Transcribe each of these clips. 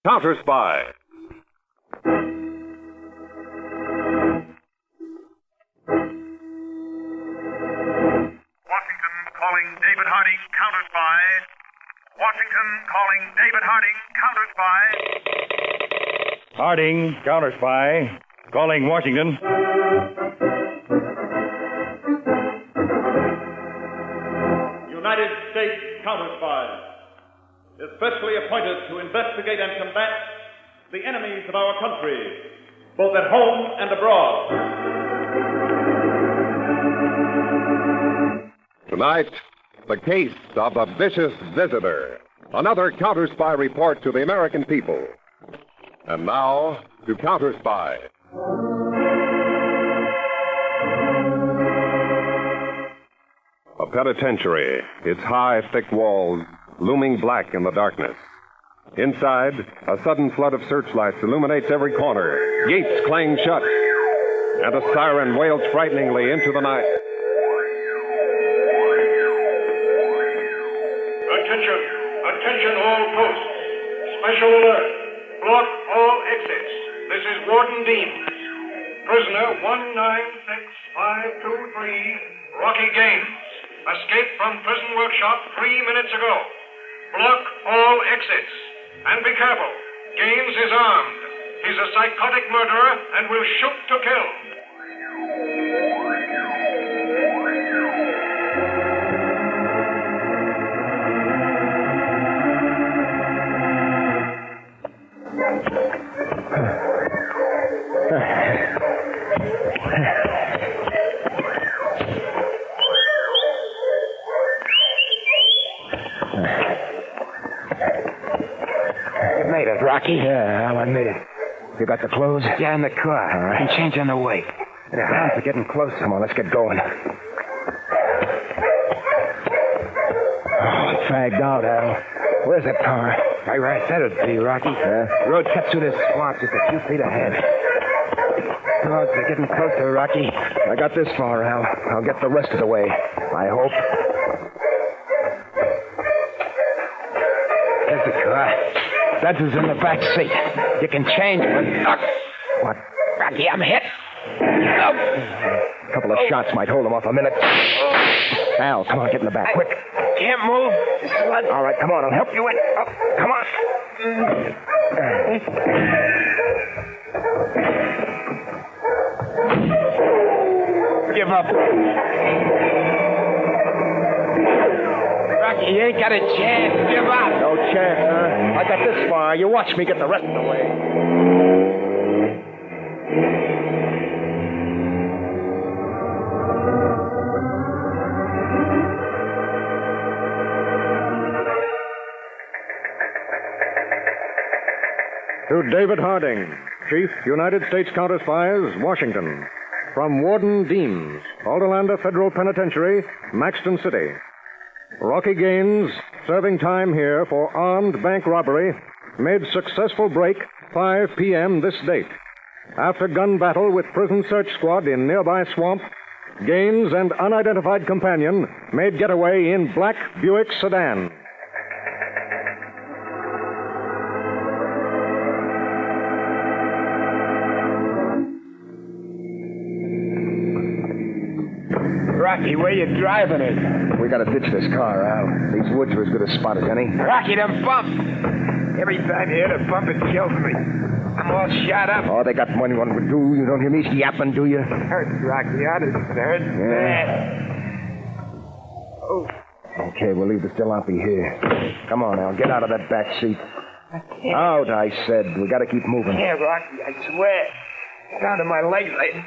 Counterspy. Washington calling David Harding, Counterspy. Washington calling David Harding, Counterspy. Harding, Counterspy. Calling Washington. United States Counterspy is specially appointed to investigate and combat the enemies of our country, both at home and abroad. Tonight, the case of the vicious visitor. Another Counterspy report to the American people. And now, to Counterspy. A penitentiary, its high, thick walls looming black in the darkness. Inside, a sudden flood of searchlights illuminates every corner. Gates clang shut, and a siren wails frighteningly into the night. Attention all posts. Special alert. Block all exits. This is Warden Dean. Prisoner 196523, Rocky Gaines. Escaped from prison workshop 3 minutes ago. Block all exits. And be careful. Gaines is armed. He's a psychotic murderer and will shoot to kill. You made it, Rocky. Yeah, Al, I made it. You got the clothes? Yeah, in the car. All right. And change on the way. The hounds are getting close. Come on, let's get going. Oh, I'm fagged out, Al. Where's the car? Right where I said it'd be, Rocky. Yeah? The road cuts through this swamp just a few feet ahead. Dogs are getting closer, Rocky. I got this far, Al. I'll get the rest of the way. I hope. There's the car. Studs is in the back seat. You can change when... What? Rocky, I'm hit. A couple of shots might hold him off a minute. Al, come on, get in the back, quick. Can't move. All right, come on, I'll help you in. Oh, come on. Give up. Rocky, you ain't got a chance. Give up. No chance, huh? I got this far. You watch me get the rest of the way. To David Harding, Chief, United States Counterspies, Washington. From Warden Deans, Alderlander Federal Penitentiary, Maxton City. Rocky Gaines, serving time here for armed bank robbery, made successful break 5 p.m. this date. After gun battle with prison search squad in nearby swamp, Gaines and unidentified companion made getaway in black Buick sedan. Rocky, where you driving it? We gotta ditch this car, Al. These woods are as good a spot as any. Rocky, them bumps. Every time you hit a bump, it kills me. I'm all shot up. Oh, they got money on with you. You don't hear me yapping, do you? It hurts, Rocky. Honest, it hurts bad. Oh. Okay, we'll leave the jalopy here. Come on, Al. Get out of that back seat. I can't. Out, I said. We gotta keep moving. Yeah, Rocky, I swear. Down to my legs, I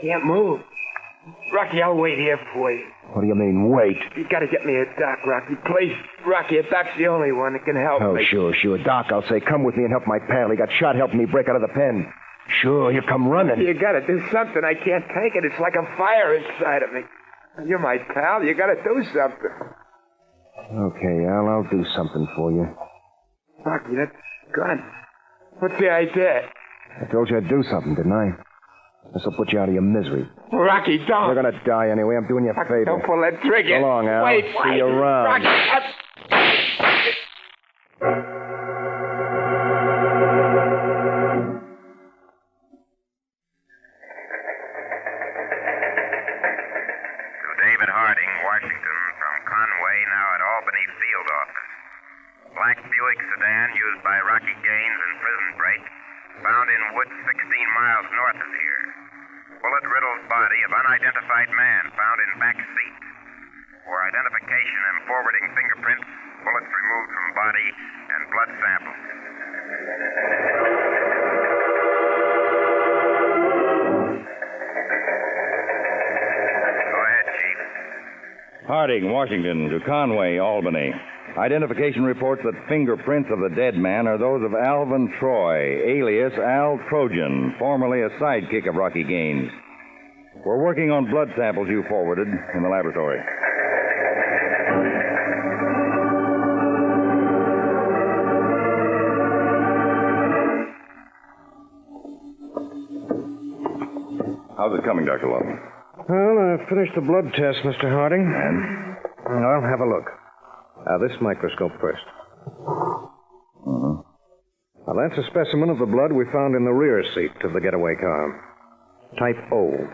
can't move. Rocky, I'll wait here for you. What do you mean, wait? You gotta get me a doc, Rocky. Please. Rocky, a doc's the only one that can help Oh, me. sure. Doc, I'll say, come with me and help my pal. He got shot helping me break out of the pen. Sure, he'll come running. You gotta do something. I can't take it. It's like a fire inside of me. You're my pal. You gotta do something. Okay, Al, I'll do something for you. Rocky, that gun. What's the idea? I told you I'd do something, didn't I? This'll put you out of your misery. Rocky, don't. You're gonna die anyway. I'm doing you a favor. Don't pull that trigger. So long, Al. Wait. See you around. Rocky, Black Buick sedan used by Rocky Gaines in prison break. Found in woods 16 miles north of here. Bullet-riddled body of unidentified man found in back seat. For identification and forwarding fingerprints, bullets removed from body and blood samples. Go ahead, Chief. Harding, Washington, to Conway, Albany. Identification reports that fingerprints of the dead man are those of Alvin Troy, alias Al Trojan, formerly a sidekick of Rocky Gaines. We're working on blood samples you forwarded in the laboratory. How's it coming, Dr. Lawton? Well, I've finished the blood test, Mr. Harding. And? I'll have a look. This microscope first. Uh-huh. Now, that's a specimen of the blood we found in the rear seat of the getaway car. Type O.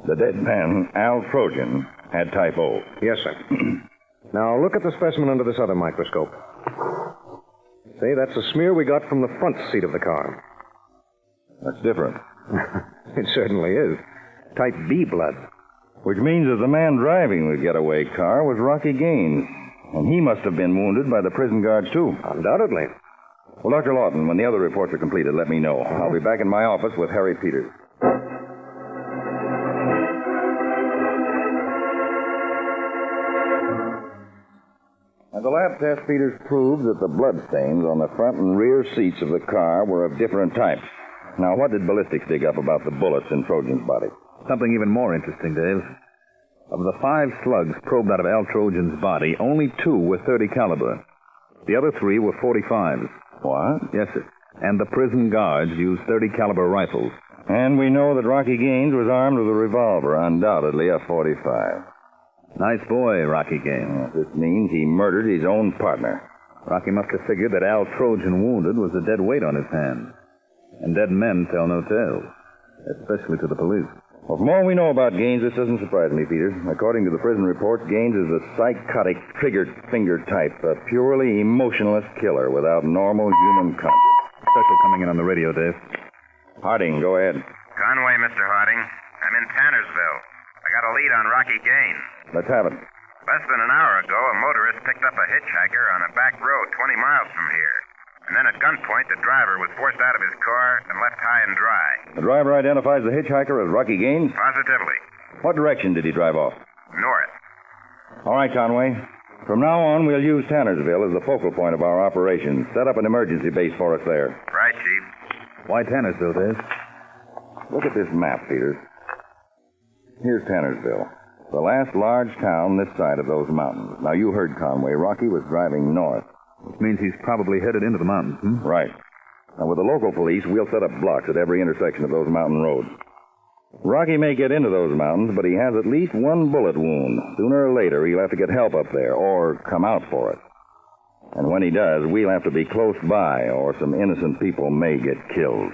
The dead man, Al Trojan, had type O. Yes, sir. Now, look at the specimen under this other microscope. See, that's a smear we got from the front seat of the car. That's different. It certainly is. Type B blood. Which means that the man driving the getaway car was Rocky Gaines. And he must have been wounded by the prison guards, too. Undoubtedly. Well, Dr. Lawton, when the other reports are completed, let me know. I'll be back in my office with Harry Peters. And the lab test, Peters, proved that the blood stains on the front and rear seats of the car were of different types. Now, what did ballistics dig up about the bullets in Trojan's body? Something even more interesting, Dave. Of the 5 slugs probed out of Al Trojan's body, only 2 were .30 caliber. The other 3 were .45s. What? Yes, sir. And the prison guards used .30 caliber rifles. And we know that Rocky Gaines was armed with a revolver, undoubtedly a .45. Nice boy, Rocky Gaines. This means he murdered his own partner. Rocky must have figured that Al Trojan wounded was a dead weight on his hands. And dead men tell no tales, especially to the police. Well, from all we know about Gaines, this doesn't surprise me, Peters. According to the prison reports, Gaines is a psychotic trigger-finger type, a purely emotionless killer without normal human conscience. Special coming in on the radio, Dave. Harding, go ahead. Conway, Mr. Harding. I'm in Tannersville. I got a lead on Rocky Gaines. Let's have it. Less than an hour ago, a motorist picked up a hitchhiker on a back road 20 miles from here. And then at gunpoint, the driver was forced out of his car and left high and dry. The driver identifies the hitchhiker as Rocky Gaines? Positively. What direction did he drive off? North. All right, Conway. From now on, we'll use Tannersville as the focal point of our operations. Set up an emergency base for us there. Right, Chief. Why Tannersville, Dave? Look at this map, Peters. Here's Tannersville, the last large town this side of those mountains. Now, you heard Conway. Rocky was driving north. Which means he's probably headed into the mountains, Right. Now, with the local police, we'll set up blocks at every intersection of those mountain roads. Rocky may get into those mountains, but he has at least one bullet wound. Sooner or later, he'll have to get help up there, or come out for it. And when he does, we'll have to be close by, or some innocent people may get killed.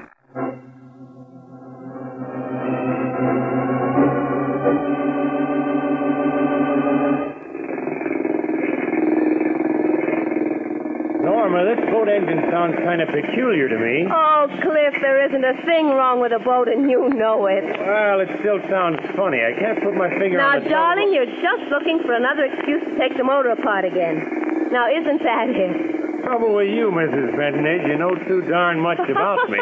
Norma, this boat engine sounds kind of peculiar to me. Oh, Cliff, there isn't a thing wrong with a boat, and you know it. Well, it still sounds funny. I can't put my finger Now, on the... darling, you're just looking for another excuse to take the motor apart again. Now, isn't that it? Trouble with you, Mrs. Benton, is you know too darn much about me.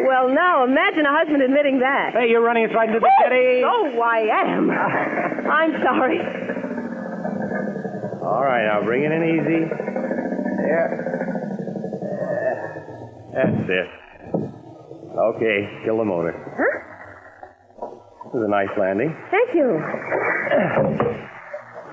Well, now, imagine a husband admitting that. Hey, you're running us right into the jetty. Oh, I am. I'm sorry. All right, now bring it in easy. There. That's it. Okay, kill the motor. Huh? This is a nice landing. Thank you.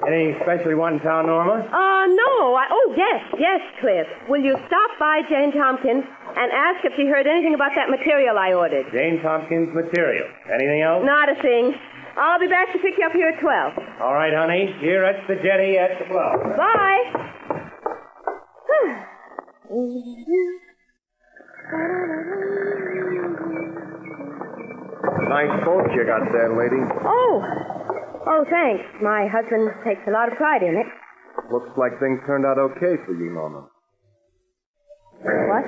Anything special you want in town, Norma? No. Yes, Cliff. Will you stop by Jane Tompkins and ask if she heard anything about that material I ordered? Jane Tompkins material. Anything else? Not a thing. I'll be back to pick you up here at 12. All right, honey. Here at the jetty at the bluff. Bye. Nice boat you got there, lady. Oh, thanks. My husband takes a lot of pride in it. Looks like things turned out okay for you, Norma. What?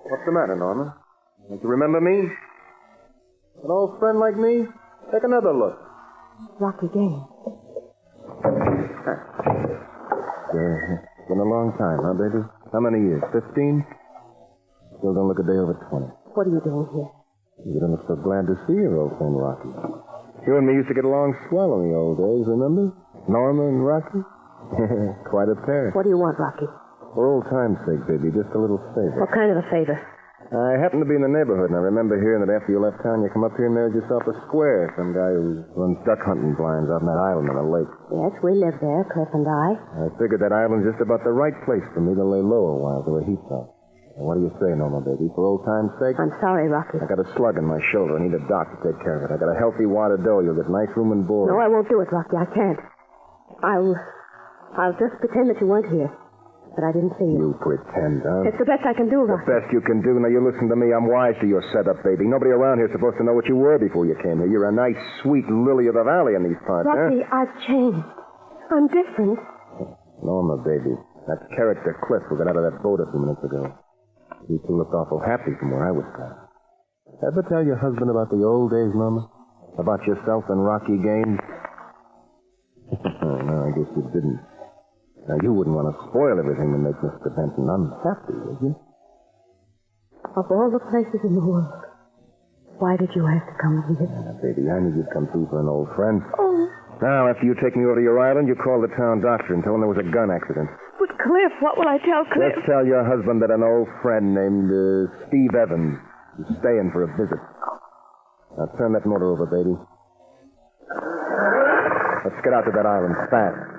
What's the matter, Norma? Don't you remember me? An old friend like me? Take another look. Rocky Gaines. Yeah, it's been a long time, huh, baby? How many years? 15? Still don't look a day over 20. What are you doing here? You don't look so glad to see your old friend Rocky. You and me used to get along swell in the old days, remember? Norma and Rocky? Quite a pair. What do you want, Rocky? For old time's sake, baby, just a little favor. What kind of a favor? I happened to be in the neighborhood, and I remember hearing that after you left town, you come up here and married yourself a square. Some guy who runs duck hunting blinds out on that island on the lake. Yes, we live there, Cliff and I. I figured that island's just about the right place for me to lay low a while till the heat's off. Now, what do you say, Norma, baby? For old time's sake? I'm sorry, Rocky. I got a slug in my shoulder. I need a doc to take care of it. I got a healthy wad of dough. You'll get nice room and board. No, I won't do it, Rocky. I can't. I'll just pretend that you weren't here. But I didn't see you. You pretend, huh? It's the best I can do, Rocky. The best you can do? Now, you listen to me. I'm wise to your setup, baby. Nobody around here is supposed to know what you were before you came here. You're a nice, sweet lily of the valley in these parts, Rocky, huh? I've changed. I'm different. Norma, baby. That character Cliff who got out of that boat a few minutes ago. He two looked awful happy from where I was sat. Ever tell your husband about the old days, Norma? About yourself and Rocky Gaines? No, I guess you didn't. Now, you wouldn't want to spoil everything to make Mr. Benton unhappy, would you? Of all the places in the world, why did you have to come here? Baby, I knew you'd come through for an old friend. Oh. Now, after you take me over to your island, you call the town doctor and tell him there was a gun accident. But, Cliff, what will I tell Cliff? Just tell your husband that an old friend named Steve Evans is staying for a visit. Now, turn that motor over, baby. Let's get out to that island fast.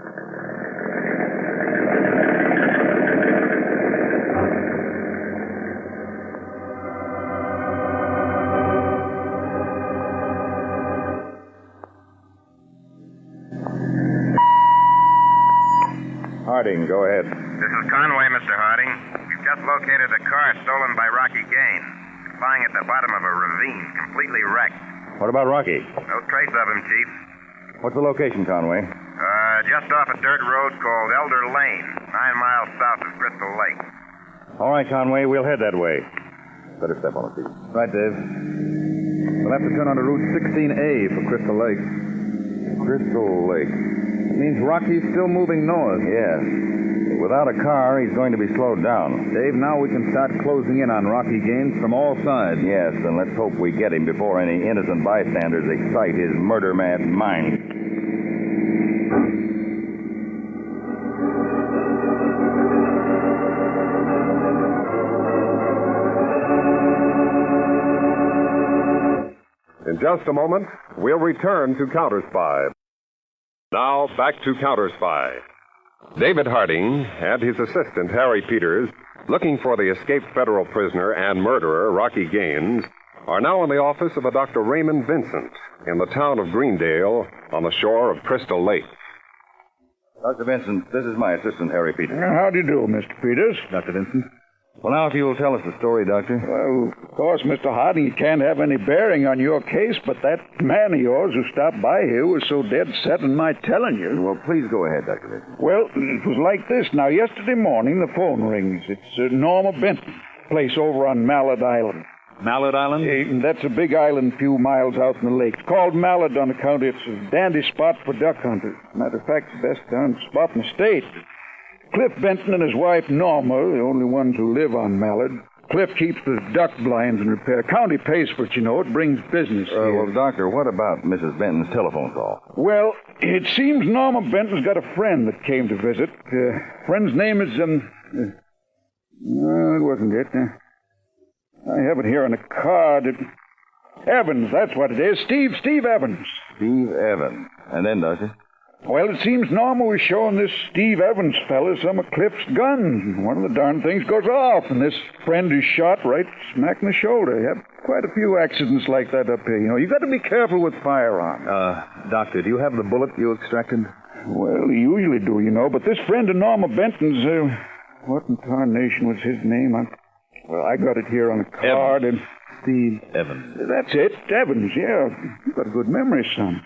Harding, go ahead. This is Conway, Mr. Harding. We've just located a car stolen by Rocky Gaines. It's lying at the bottom of a ravine, completely wrecked. What about Rocky? No trace of him, Chief. What's the location, Conway? Just off a dirt road called Elder Lane, 9 miles south of Crystal Lake. All right, Conway, we'll head that way. Better step on the seat. Right, Dave. We'll have to turn onto Route 16A for Crystal Lake. Crystal Lake. It means Rocky's still moving north. Yes. Without a car, he's going to be slowed down. Dave, now we can start closing in on Rocky Gaines from all sides. Yes, and let's hope we get him before any innocent bystanders excite his murder-mad mind. In just a moment, we'll return to Counterspy. Now, back to Counterspy. David Harding and his assistant, Harry Peters, looking for the escaped federal prisoner and murderer, Rocky Gaines, are now in the office of a Dr. Raymond Vincent in the town of Greendale on the shore of Crystal Lake. Dr. Vincent, this is my assistant, Harry Peters. How do you do, Mr. Peters? Dr. Vincent? Well, now, if you will tell us the story, Doctor. Well, of course, Mr. Harding, it can't have any bearing on your case, but that man of yours who stopped by here was so dead set in my telling you. Well, please go ahead, Dr. Vincent. Well, it was like this. Now, yesterday morning, the phone rings. It's Norma Benton, place over on Mallard Island. Mallard Island? That's a big island a few miles out in the lake. It's called Mallard on account it's a dandy spot for duck hunters. Matter of fact, it's the best darn spot in the state. Cliff Benton and his wife, Norma, are the only ones who live on Mallard. Cliff keeps the duck blinds in repair. County pays for it, you know. It brings business here. Well, Doctor, what about Mrs. Benton's telephone call? Well, it seems Norma Benton's got a friend that came to visit. Friend's name is, no, it wasn't it. I have it here on a card. Evans, that's what it is. Steve Evans. Steve Evans. And then, Doctor? Well, it seems Norma was showing this Steve Evans fella some of Cliff's guns. One of the darn things goes off, and this friend is shot right smack in the shoulder. You have quite a few accidents like that up here. You know, you got to be careful with firearms. Doctor, do you have the bullet you extracted? Well, you usually do, you know, but this friend of Norma Benton's, what in tarnation was his name? I got it here on a card. Steve Evans. That's it, Evans, yeah. You've got a good memory, son.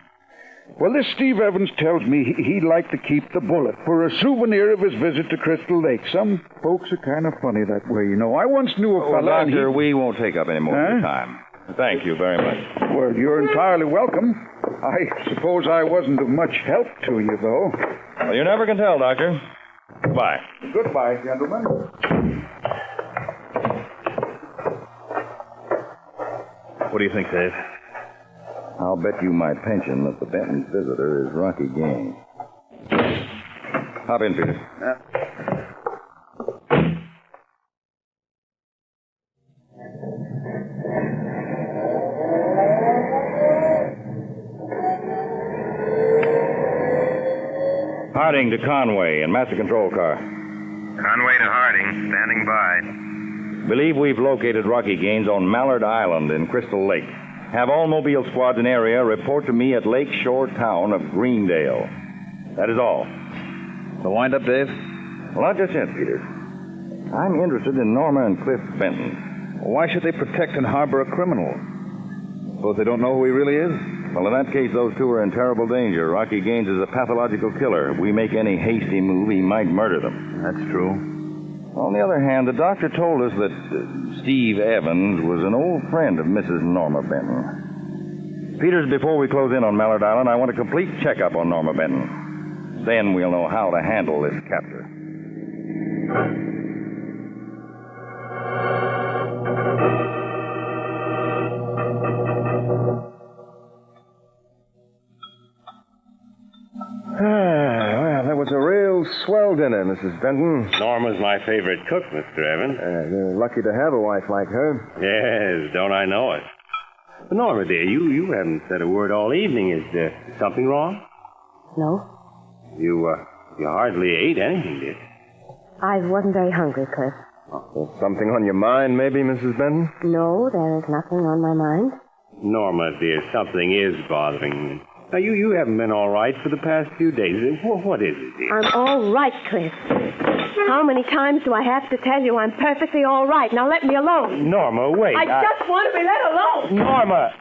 Well, this Steve Evans tells me he'd like to keep the bullet for a souvenir of his visit to Crystal Lake. Some folks are kind of funny that way, you know. I once knew a fella... Doctor, we won't take up any more of your time. Thank you very much. Well, you're entirely welcome. I suppose I wasn't of much help to you, though. Well, you never can tell, Doctor. Goodbye. Goodbye, gentlemen. What do you think, Dave? I'll bet you my pension that the Benton's visitor is Rocky Gaines. Hop in, Peter. Harding to Conway in Master Control car. Conway to Harding, standing by. Believe we've located Rocky Gaines on Mallard Island in Crystal Lake. Have all mobile squads in area report to me at Lakeshore town of Greendale. That is all. The wind-up, Dave? Well, not just yet, Peter. I'm interested in Norma and Cliff Benton. Why should they protect and harbor a criminal? Suppose they don't know who he really is? Well, in that case, those two are in terrible danger. Rocky Gaines is a pathological killer. If we make any hasty move, he might murder them. That's true. On the other hand, the doctor told us that Steve Evans was an old friend of Mrs. Norma Benton. Peters, before we close in on Mallard Island, I want a complete checkup on Norma Benton. Then we'll know how to handle this capture. Well, that was a real swell dinner, Mrs. Benton. Norma's my favorite cook, Mr. Evans. You're lucky to have a wife like her. Yes, don't I know it? But Norma, dear, you haven't said a word all evening. Is there something wrong? No. You hardly ate anything, did you? I wasn't very hungry, Cliff. There's something on your mind, maybe, Mrs. Benton? No, there is nothing on my mind. Norma, dear, something is bothering me. Now, you haven't been all right for the past few days. What is it, dear? I'm all right, Cliff. How many times do I have to tell you I'm perfectly all right? Now let me alone. Norma, wait. I just want to be let alone. Norma!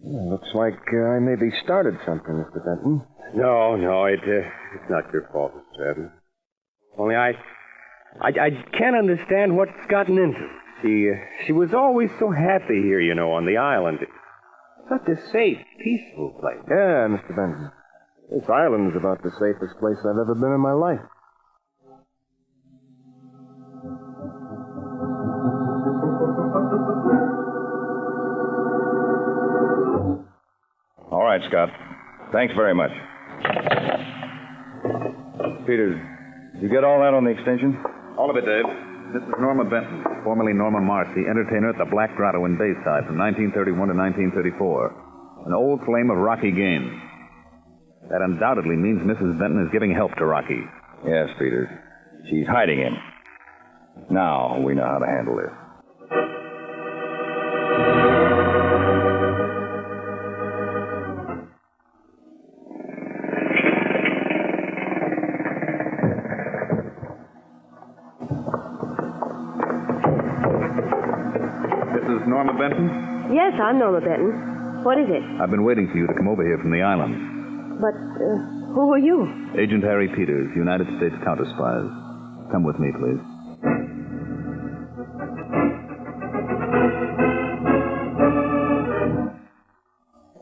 Well, looks like I maybe started something, Mr. Benton. No, it's not your fault, Mr. Evans. Only I can't understand what's gotten into her. She was always so happy here, you know, on the island. Such a safe, peaceful place. Yeah, Mr. Benton. This island's about the safest place I've ever been in my life. All right, Scott. Thanks very much. Peters, you get all that on the extension? All of it, Dave. This is Norma Benton, formerly Norma Marcy, entertainer at the Black Grotto in Bayside from 1931 to 1934. An old flame of Rocky Gaines. That undoubtedly means Mrs. Benton is giving help to Rocky. Yes, Peters. She's hiding him. Now we know how to handle this. Norma Benton? Yes, I'm Norma Benton. What is it? I've been waiting for you to come over here from the island. But, who are you? Agent Harry Peters, United States Counterspies. Come with me, please.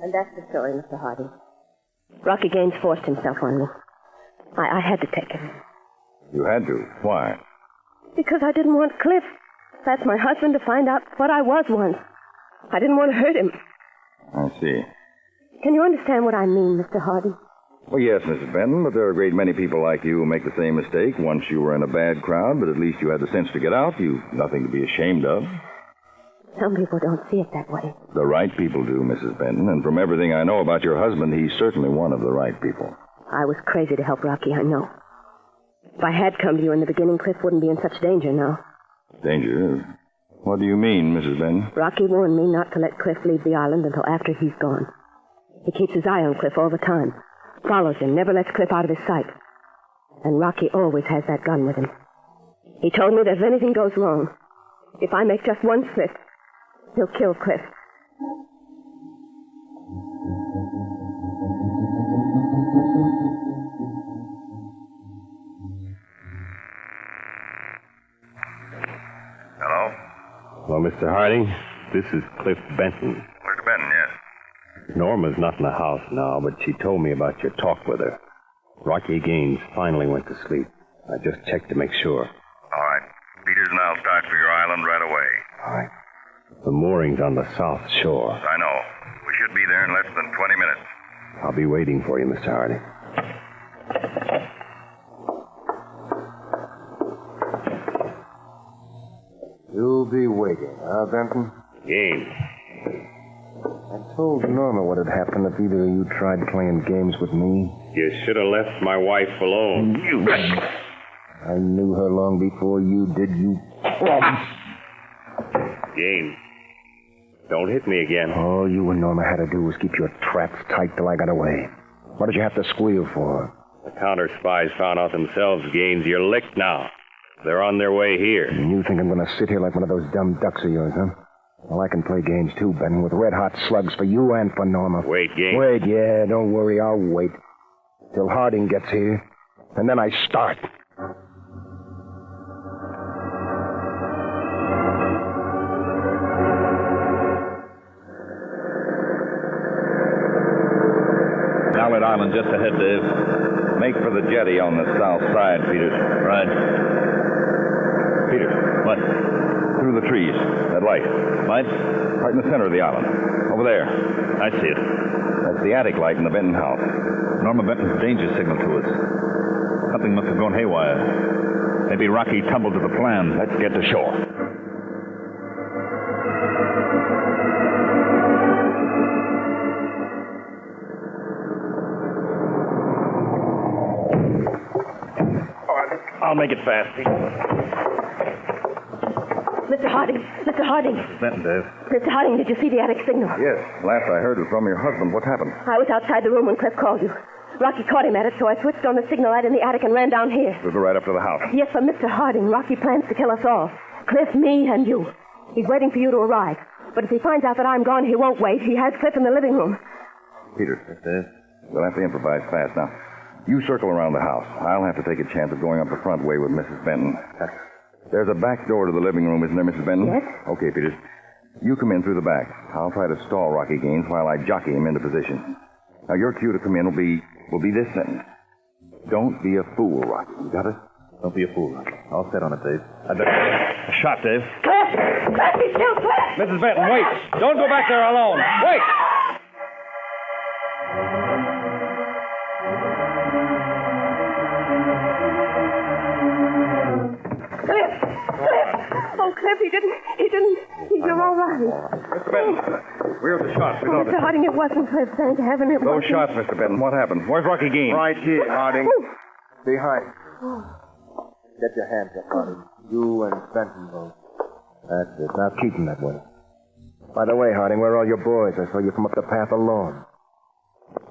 And that's the story, Mr. Harding. Rocky Gaines forced himself on me. I had to take him. You had to? Why? Because I didn't want Cliff. That's my husband to find out what I was once. I didn't want to hurt him. I see. Can you understand what I mean, Mr. Harding? Well, yes, Mrs. Benton, but there are a great many people like you who make the same mistake. Once you were in a bad crowd, but at least you had the sense to get out. You've nothing to be ashamed of. Some people don't see it that way. The right people do, Mrs. Benton, and from everything I know about your husband, he's certainly one of the right people. I was crazy to help Rocky, I know. If I had come to you in the beginning, Cliff wouldn't be in such danger now. Danger? What do you mean, Mrs. Benton? Rocky warned me not to let Cliff leave the island until after he's gone. He keeps his eye on Cliff all the time. Follows him, never lets Cliff out of his sight. And Rocky always has that gun with him. He told me that if anything goes wrong, if I make just one slip, he'll kill Cliff. Hello? Well, Mr. Harding, this is Cliff Benton. Cliff Benton, yes. Norma's not in the house now, but she told me about your talk with her. Rocky Gaines finally went to sleep. I just checked to make sure. All right. Peters and I'll start for your island right away. All right. The mooring's on the south shore. I know. We should be there in less than 20 minutes. I'll be waiting for you, Mr. Harding. You'll be waiting, huh, Benton? Gaines. I told Norma what had happened if either of you tried playing games with me. You should have left my wife alone. You... I knew her long before you did, you... Gaines, don't hit me again. All you and Norma had to do was keep your traps tight till I got away. What did you have to squeal for? The counterspies found out themselves, Gaines. You're licked now. They're on their way here. And you think I'm going to sit here like one of those dumb ducks of yours, huh? Well, I can play games too, Ben, with red-hot slugs for you and for Norma. Wait, Gaines. Wait, yeah, don't worry, I'll wait. Till Harding gets here. And then I start. Ballard Island just ahead, Dave. Make for the jetty on the south side, Peters. Right. Peters. What? Through the trees. That light. Light? Right in the center of the island. Over there. I see it. That's the attic light in the Benton house. Norma Benton's danger signal to us. Something must have gone haywire. Maybe Rocky tumbled to the plan. Let's get to shore. I'll make it fast. Mr. Harding. Mr. Harding. Benton, Dave. Mr. Harding, did you see the attic signal? Yes. Last I heard was from your husband. What happened? I was outside the room when Cliff called you. Rocky caught him at it, so I switched on the signal light in the attic and ran down here. We'll go right up to the house. Yes, but Mr. Harding, Rocky plans to kill us all. Cliff, me, and you. He's waiting for you to arrive. But if he finds out that I'm gone, he won't wait. He has Cliff in the living room. Peters. Dave. We'll have to improvise fast now. You circle around the house. I'll have to take a chance of going up the front way with Mrs. Benton. There's a back door to the living room, isn't there, Mrs. Benton? Yes. Okay, Peters. You come in through the back. I'll try to stall Rocky Gaines while I jockey him into position. Now, your cue to come in will be this sentence. Don't be a fool, Rocky. You got it? Don't be a fool, Rocky. I'll set on it, Dave. I better... A shot, Dave. Cliff! Cliff, he's still Cliff! Mrs. Benton, wait. Don't go back there alone. Wait! Cliff, he didn't. You're all right. Mr. Benton, where's the shots? We got Mr. Harding, it wasn't Cliff. Thank heaven it Those wasn't. shots, Mr. Benton. What happened? Where's Rocky Gaines? Right here, Harding. Behind. Get your hands up, Harding. You and Benton both. That's it. Now keep them that way. By the way, Harding, where are all your boys? I saw you come up the path alone.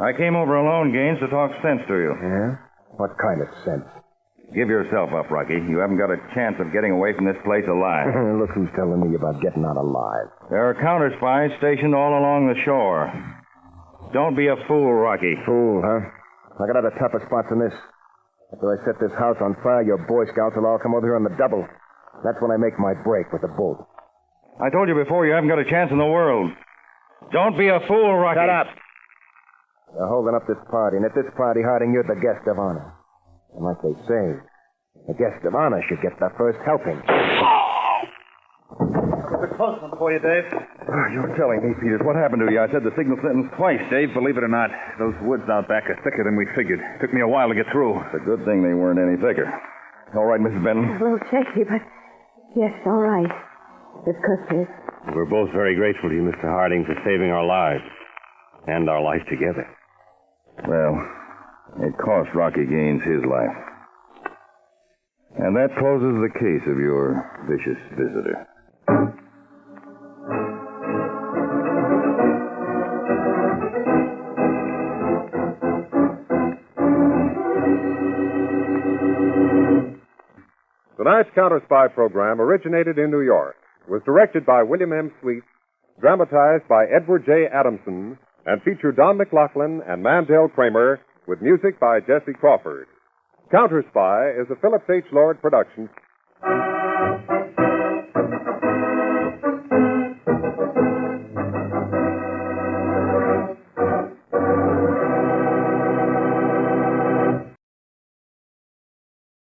I came over alone, Gaines, to talk sense to you. Yeah? What kind of sense? Give yourself up, Rocky. You haven't got a chance of getting away from this place alive. Look who's telling me about getting out alive. There are counterspies stationed all along the shore. Don't be a fool, Rocky. Fool, huh? I got other tougher spots than this. After I set this house on fire, your Boy Scouts will all come over here on the double. That's when I make my break with the boat. I told you before, you haven't got a chance in the world. Don't be a fool, Rocky. Shut up. They're holding up this party, and at this party, Harding, you're the guest of honor. And like they say, the guest of honor should get the first helping. It's a close one for you, Dave. Oh, you're telling me, Peters. What happened to you? I said the signal sentence twice. Dave, believe it or not, those woods out back are thicker than we figured. Took me a while to get through. It's a good thing they weren't any thicker. All right, Mrs. Benton? A little shaky, but yes, all right. This Cliff is. We're both very grateful to you, Mr. Harding, for saving our lives. And our life together. Well, it cost Rocky Gaines his life. And that closes the case of your vicious visitor. Tonight's Counterspy program originated in New York, was directed by William M. Sweet, dramatized by Edward J. Adamson, and featured Don McLaughlin and Mandel Kramer with music by Jesse Crawford. Counterspy is a Phillips H. Lord production